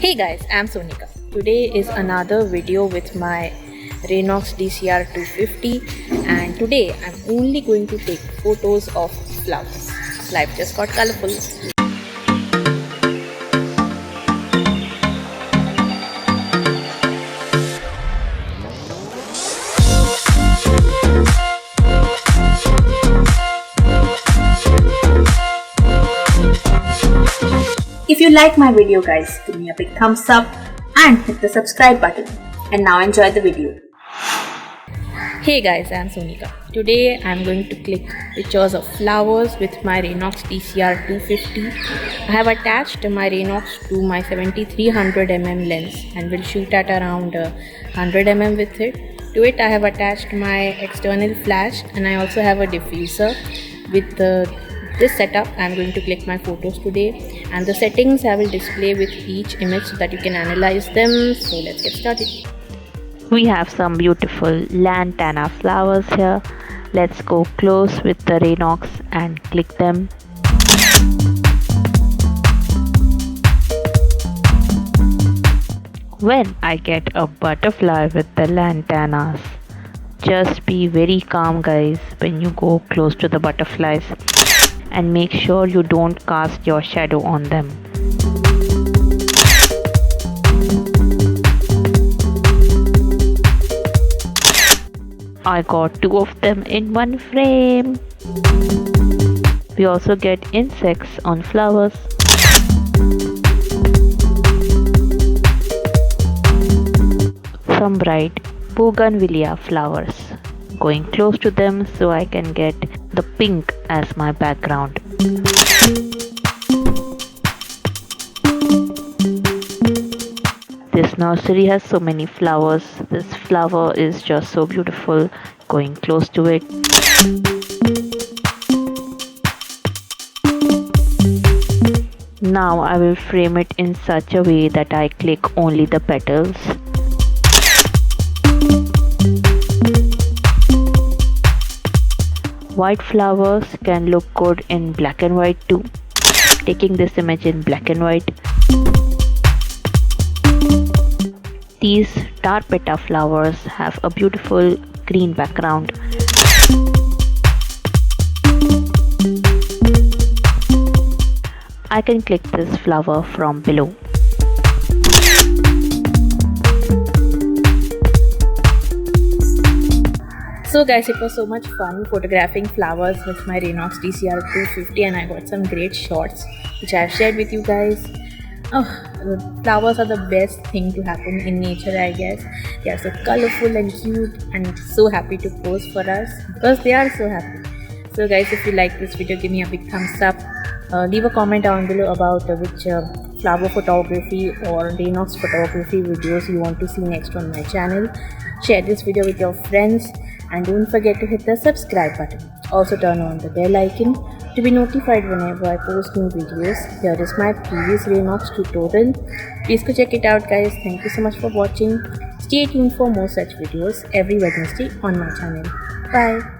Hey guys, I'm Sonika. Today is another video with my Renox DCR 250 and today I'm only going to take photos of flowers. Life just got colorful. If you like my video guys, give me a big thumbs up and hit the subscribe button. And now enjoy the video. Hey guys, I'm Sonika. Today I'm going to click pictures of flowers with my Renox DCR 250. I have attached my Renox to my 7300mm lens and will shoot at around 100mm with it. To it I have attached my external flash and I also have a diffuser. With this setup I'm going to click my photos today, and the settings I will display with each image so that you can analyze them. So let's get started. We have some beautiful lantana flowers here. Let's go close with the Renox and click them. When I get a butterfly with the lantanas, just be very calm guys when you go close to the butterflies and make sure you don't cast your shadow on them. I got two of them in one frame. We also get insects on flowers. Some bright bougainvillea flowers. Going close to them so I can get the pink as my background. This nursery has so many flowers. This flower is just so beautiful. Going close to it. Now I will frame it in such a way that I click only the petals. White flowers can look good in black and white too. Taking this image in black and white. These Tarpeta flowers have a beautiful green background. I can click this flower from below. So guys, it was so much fun photographing flowers with my Renox DCR 250 and I got some great shots which I have shared with you guys. The flowers are the best thing to happen in nature, I guess. They are so colorful and cute and so happy to pose for us because they are so happy. So guys, if you like this video, give me a big thumbs up. Leave a comment down below about which flower photography or Renox photography videos you want to see next on my channel. Share this video with your friends and don't forget to hit the subscribe button. Also turn on the bell icon to be notified whenever I post new videos. Here is my previous Renox tutorial. Please go check it out guys. Thank you so much for watching. Stay tuned for more such videos every Wednesday on my channel. Bye.